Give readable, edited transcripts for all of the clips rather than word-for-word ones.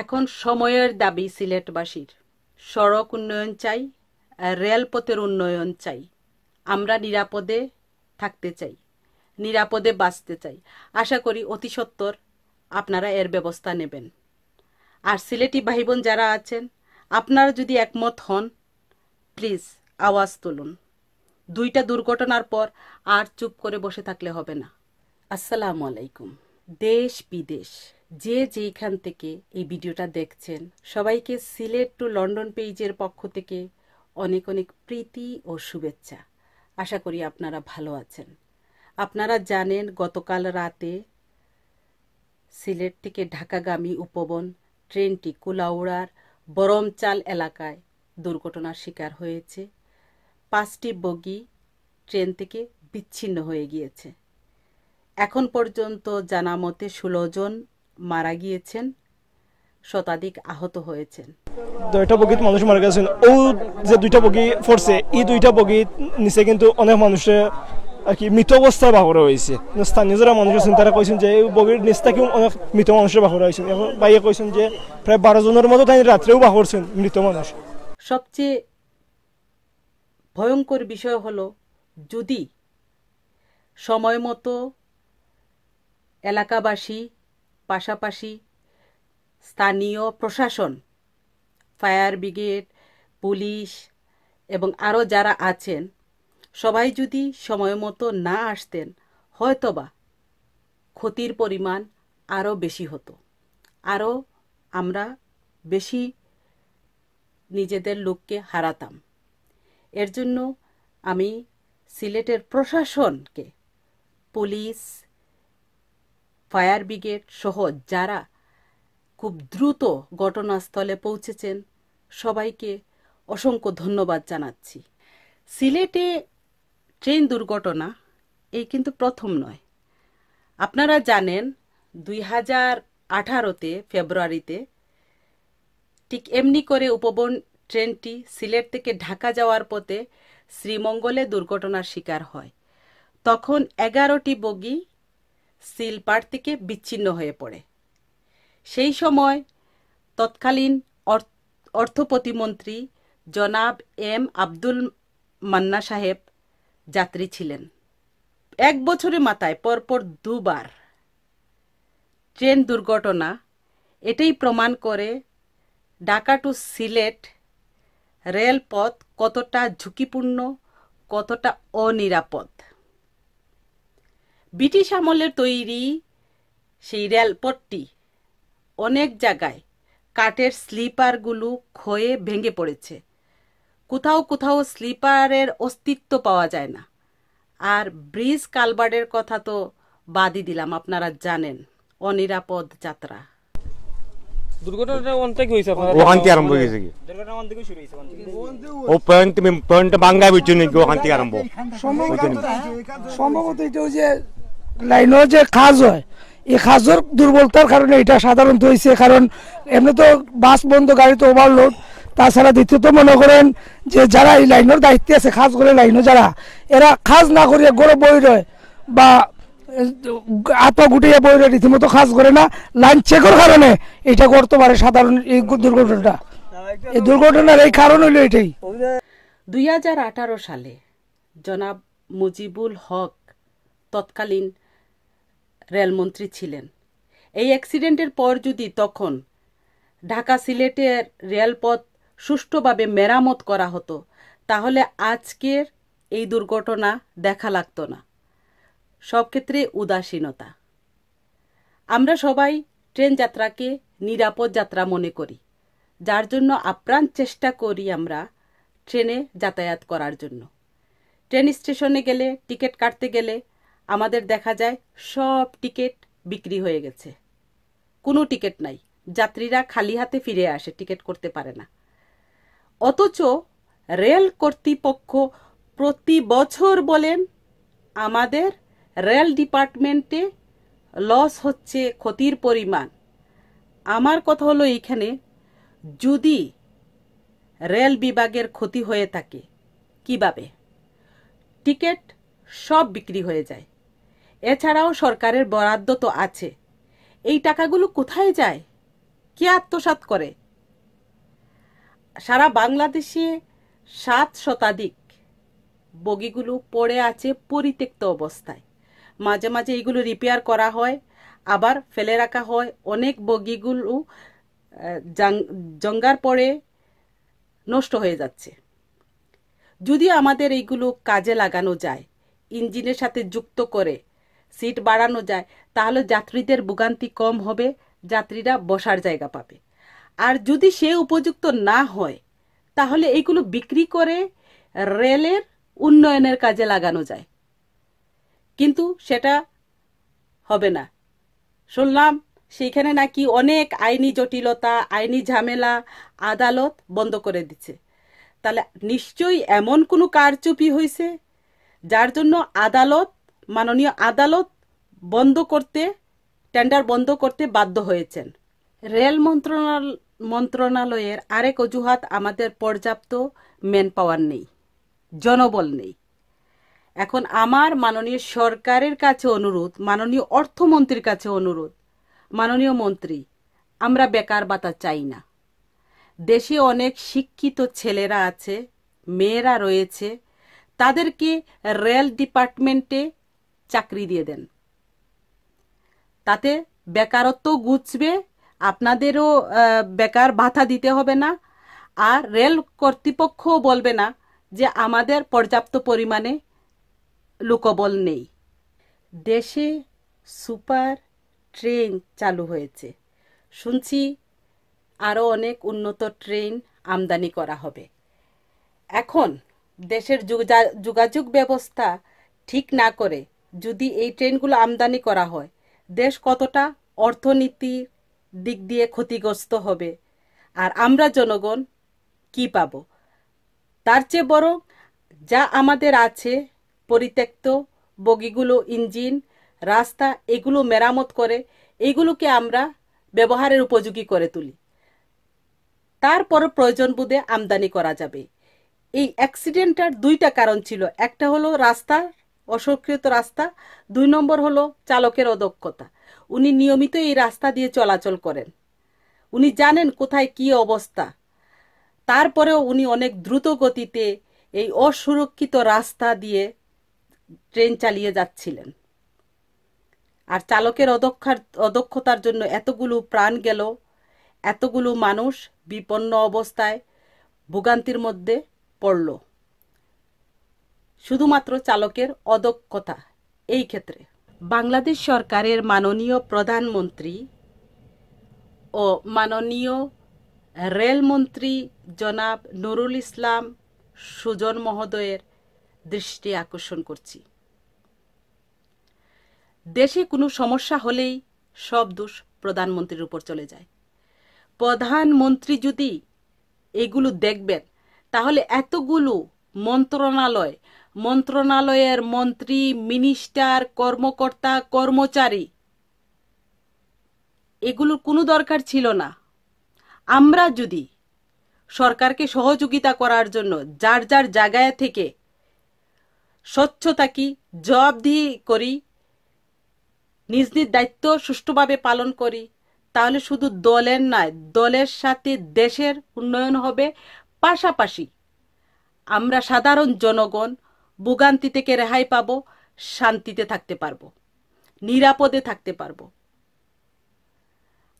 এখন সময়ের দাবি সিলেটবাসীর। সড়ক উন্নয়ন চাই, রেলপথের উন্নয়ন চাই। আমরা নিরাপদে থাকতে চাই, নিরাপদে বাঁচতে চাই। আশা করি অতি সত্বর আপনারা এর ব্যবস্থা নেবেন। আর সিলেটি ভাই বোন যারা আছেন, আপনারা যদি একমত হন, প্লিজ আওয়াজ তুলুন। দুইটা দুর্ঘটনার পর আর চুপ করে বসে থাকলে হবে না। আসসালামু আলাইকুম। দেশ বিদেশ যে যেখান থেকে এই ভিডিওটা দেখছেন, সবাইকে সিলেট টু লন্ডন পেজের পক্ষ থেকে অনেক অনেক প্রীতি ও শুভেচ্ছা। আশা করি আপনারা ভালো আছেন। আপনারা জানেন গতকাল রাতে সিলেট থেকে ঢাকাগামী উপবন ট্রেনটি কুলাউড়ার বরমচাল এলাকায় দুর্ঘটনার শিকার হয়েছে। 5টি বগি ট্রেন থেকে বিচ্ছিন্ন হয়ে গিয়েছে। এখন পর্যন্ত জানা মতে 16 জন মারা গিয়েছেন, শতাধিক আহত হয়েছেন। 2টা বগিত মানুষ মারা গেছেন। ও যে 2টা বগি পড়ছে, এই 2টা বগি নিচে কিন্তু অনেক মানুষের আর কি মৃত অবস্থায় বাহরা হয়েছে। স্থানীয় যারা মানুষ আছেন তারা কইছেন যে এই বগির নিচ থেকেও অনেক মৃত মানুষের বাহরা হয়েছে। এখন বাইরে কইছেন যে প্রায় 12 জনের মতো তাই রাত্রেও বাহরছেন মৃত মানুষ। সবচেয়ে ভয়ঙ্কর বিষয় হলো, যদি সময় মতো এলাকাবাসী, পাশাপাশি স্থানীয় প্রশাসন, ফায়ার ব্রিগেড, পুলিশ এবং আরও যারা আছেন, সবাই যদি সময় মতো না আসতেন, হয়তোবা ক্ষতির পরিমাণ আরও বেশি হতো। আরও আমরা বেশি নিজেদের লোককে হারাতাম। এর জন্য আমি সিলেটের প্রশাসনকে, পুলিশ, ফায়ার ব্রিগেড সহ যারা খুব দ্রুত ঘটনাস্থলে পৌঁছেছেন, সবাইকে অসংখ্য ধন্যবাদ জানাচ্ছি। সিলেটে ট্রেন দুর্ঘটনা এই কিন্তু প্রথম নয়। আপনারা জানেন 2018-তে ফেব্রুয়ারিতে ঠিক এমনি করে উপবন ট্রেনটি সিলেট থেকে ঢাকা যাওয়ার পথে শ্রীমঙ্গলে দুর্ঘটনার শিকার হয়। তখন 11টি বগি সিলপাট থেকে বিচ্ছিন্ন হয়ে পড়ে। সেই সময় তৎকালীন অর্থ প্রতিমন্ত্রী জনাব এম আব্দুল মান্না সাহেব যাত্রী ছিলেন। 1 বছরের মাথায় পরপর 2বার ট্রেন দুর্ঘটনা এটাই প্রমাণ করে ঢাকা টু সিলেট রেলপথ কতটা ঝুঁকিপূর্ণ, কতটা অনিরাপদ। ব্রিটিশ আমলের তৈরি সেই রেলপথটি অনেক জায়গায় কাঠের স্লিপারগুলো ক্ষয়ে ভেঙে পড়েছে। কোথাও কোথাও স্লিপারের অস্তিত্ব পাওয়া যায় না। আর ব্রিজ কালভার্টের কথা তো বাদই দিলাম, আপনারা জানেন অনিরাপদ যাত্রা। দুর্ঘটনাটা ওখান থেকে হয়েছে, ওখান থেকে আরম্ভ হয়েছে কি? দুর্ঘটনা ওখান থেকে শুরু হয়েছে। ও পয়েন্ট বাঙ্গা বিচ্ছু নাকি ওখান থেকে আরম্ভ? সম্ভবত এটা যে লাইনের যে খাজ হয়, এই খাজের দুর্বলতার কারণে এটা সাধারণত হয়েছে। কারণ এমনি তো বাস বন্ধ, গাড়ি তো ওভারলোড। তাছাড়া দ্বিতীয়ত মনে করেন যে যারা এই লাইনের দায়িত্বে আছে, খাস করে লাইনও যারা, এরা খাস না করিয়া গড়ে বই রয় বা আত গুটিয়ে বই রয়, রীতিমতো খাস করে না। লাইন চেকের কারণে এটা করতে পারে সাধারণ এই দুর্ঘটনাটা। এই দুর্ঘটনার এই কারণ হইল এটাই। 2018 সালে জনাব মুজিবুল হক তৎকালীন রেলমন্ত্রী ছিলেন। এই অ্যাক্সিডেন্টের পর যদি তখন ঢাকা সিলেটের রেলপথ সুষ্ঠুভাবে মেরামত করা হতো, তাহলে আজকের এই দুর্ঘটনা দেখা লাগতো না। সব ক্ষেত্রে উদাসীনতা। আমরা সবাই ট্রেন যাত্রাকে নিরাপদ যাত্রা মনে করি, যার জন্য আপ্রাণ চেষ্টা করি আমরা ট্রেনে যাতায়াত করার জন্য। ট্রেন স্টেশনে গেলে, টিকিট কাটতে গেলে আমাদের দেখা যায় সব টিকিট বিক্রি হয়ে গেছে, কোনো টিকিট নাই। যাত্রীরা খালি হাতে ফিরে আসে, টিকিট করতে পারে না। অথচ রেল কর্তৃপক্ষ প্রতি বছর বলেন আমাদের রেল ডিপার্টমেন্টে লস হচ্ছে, ক্ষতির পরিমাণ। আমার কথা হলো এইখানে, যদি রেল বিভাগের ক্ষতি হয়ে থাকে কিভাবে? টিকিট সব বিক্রি হয়ে যায়। এছাড়াও সরকারের বরাদ্দ তো আছে, এই টাকাগুলো কোথায় যায়? কে আত্মসাৎ করে? সারা বাংলাদেশে 7 শতাধিক বগিগুলো পড়ে আছে পরিত্যক্ত অবস্থায়। মাঝে মাঝে এগুলো রিপেয়ার করা হয়, আবার ফেলে রাখা হয়। অনেক বগিগুলো জঙ্গার পরে নষ্ট হয়ে যাচ্ছে। যদি আমাদের এইগুলো কাজে লাগানো যায়, ইঞ্জিনের সাথে যুক্ত করে সিট বাড়ানো যায়, তাহলে যাত্রীদের ভোগান্তি কম হবে, যাত্রীরা বসার জায়গা পাবে। আর যদি সে উপযুক্ত না হয়, তাহলে এইগুলো বিক্রি করে রেলের উন্নয়নের কাজে লাগানো যায়। কিন্তু সেটা হবে না। শুনলাম সেইখানে নাকি অনেক আইনি জটিলতা, আইনি ঝামেলা, আদালত বন্ধ করে দিচ্ছে। তাহলে নিশ্চয়ই এমন কোনো কারচুপি হয়েছে যার জন্য মাননীয় আদালত টেন্ডার বন্ধ করতে বাধ্য হয়েছেন। রেল মন্ত্রণালয়ের আরেক অজুহাত আমাদের পর্যাপ্ত ম্যান পাওয়ার নেই, জনবল নেই। এখন আমার মাননীয় সরকারের কাছে অনুরোধ, মাননীয় অর্থমন্ত্রীর কাছে অনুরোধ, মাননীয় মন্ত্রী, আমরা বেকার ভাতা চাই না। দেশে অনেক শিক্ষিত ছেলেরা আছে, মেয়েরা রয়েছে, তাদেরকে রেল ডিপার্টমেন্টে চাকরি দিয়ে দেন। তাতে বেকারত্ব ঘুচবে, আপনাদেরও বেকার ভাতা দিতে হবে না, আর রেল কর্তৃপক্ষও বলবে না যে আমাদের পর্যাপ্ত পরিমাণে লোকবল নেই। দেশে সুপার ট্রেন চালু হয়েছে, শুনছি আরও অনেক উন্নত ট্রেন আমদানি করা হবে। এখন দেশের যোগাযোগ ব্যবস্থা ঠিক না করে যদি এই ট্রেনগুলো আমদানি করা হয়, দেশ কতটা অর্থনীতির দিক দিয়ে ক্ষতিগ্রস্ত হবে, আর আমরা জনগণ কি পাব? তার চেয়ে বরং যা আমাদের আছে পরিত্যক্ত বগিগুলো, ইঞ্জিন, রাস্তা, এগুলো মেরামত করে এগুলোকে আমরা ব্যবহারের উপযোগী করে তুলি। তারপর প্রয়োজন বোধে আমদানি করা যাবে। এই অ্যাক্সিডেন্টটার 2টা কারণ ছিল। একটা হলো রাস্তা, অসংস্কৃত রাস্তা, 2 নম্বর হলো চালকের অদক্ষতা। উনি নিয়মিত এই রাস্তা দিয়ে চলাচল করেন, উনি জানেন কোথায় কি অবস্থা, তারপরেও উনি অনেক দ্রুত গতিতে এই অসুরক্ষিত রাস্তা দিয়ে ট্রেন চালিয়ে যাচ্ছিলেন। আর চালকের অদক্ষতার জন্য এতগুলো প্রাণ গেল, এতগুলো মানুষ বিপন্ন অবস্থায় ভোগান্তির মধ্যে পড়ল, শুধুমাত্র চালকের অদক্ষতা। এই ক্ষেত্রে বাংলাদেশ সরকারের মাননীয় প্রধানমন্ত্রী ও মাননীয় রেলমন্ত্রী জনাব নুরুল ইসলাম সুজন মহোদয়ের দৃষ্টি আকর্ষণ করছি। দেশে কোনো সমস্যা হলেই সব দোষ প্রধানমন্ত্রীর উপর চলে যায়। প্রধানমন্ত্রী যদি এগুলো দেখবেন, তাহলে এতগুলো মন্ত্রণালয়ের মন্ত্রী, মিনিস্টার, কর্মকর্তা, কর্মচারী, এগুলোর কোনো দরকার ছিল না। আমরা যদি সরকারকে সহযোগিতা করার জন্য যার যার জায়গায় থেকে স্বচ্ছতা কি জবাবদিহি করি, নিজ নিজ দায়িত্ব সুষ্ঠুভাবে পালন করি, তাহলে শুধু দলের নয়, দলের সাথে দেশের উন্নয়ন হবে। পাশাপাশি আমরা সাধারণ জনগণ ভোগান্তি থেকে রেহাই পাবো, শান্তিতে থাকতে পারবো, নিরাপদে থাকতে পারবো।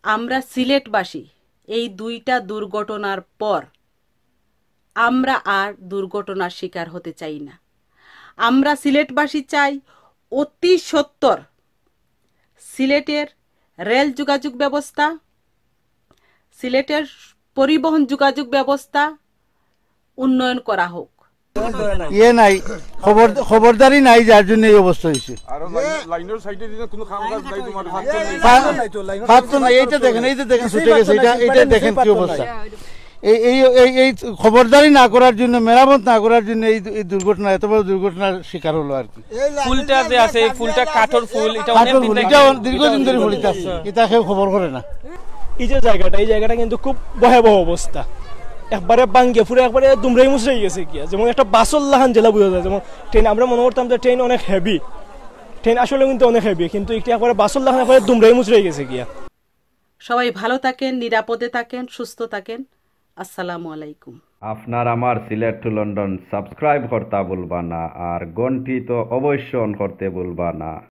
আমরা সিলেটবাসী এই 2টা দুর্ঘটনার পর আমরা আর দুর্ঘটনার শিকার হতে চাই না। আমরা সিলেটবাসী চাই অতি সত্বর সিলেটের রেল যোগাযোগ ব্যবস্থা, সিলেটের পরিবহন যোগাযোগ ব্যবস্থা উন্নয়ন করা হোক। ইয়ে নাই, খবরদারি নাই, যার জন্য এই অবস্থা হয়েছে। এইটা দেখেন, ছুটে গেছে, এটা দেখেন কি অবস্থা। এই খবরদারি না করার জন্য, মেরামত না করার জন্য এই দুর্ঘটনা, এত বড় দুর্ঘটনার শিকার হলো আর কি। ফুলটা যে আছে, ফুলটা কাঠর ফুল, এটা দীর্ঘদিন ধরে ফুলিতে আছে, এটা কেউ খবর করে না। এই জায়গাটা কিন্তু খুব ভয়াবহ অবস্থা, একবারে বাঙ্গে ফুরে একবারে দুমরাই মুচড়াই গেছে কি। যেমন একটা বাসল্লাহান জেলা বোঝা যায়। যেমন ট্রেন আমরা মনে করতাম যে ট্রেন অনেক হেভি, ট্রেন আসলে কিন্তু অনেক হেভি, কিন্তু একটি একবারে বাসল্লাহান একবারে দুমরাই মুচড়াই গেছে গিয়া। সবাই ভালো থাকেন, নিরাপদে থাকেন, সুস্থ থাকেন। আসসালামু আলাইকুম। আপনার আমার সিলেট টু লন্ডন সাবস্ক্রাইব করতে ভুলবা না, আর ঘন্টি তো অবশ্য অন করতে ভুলবা না।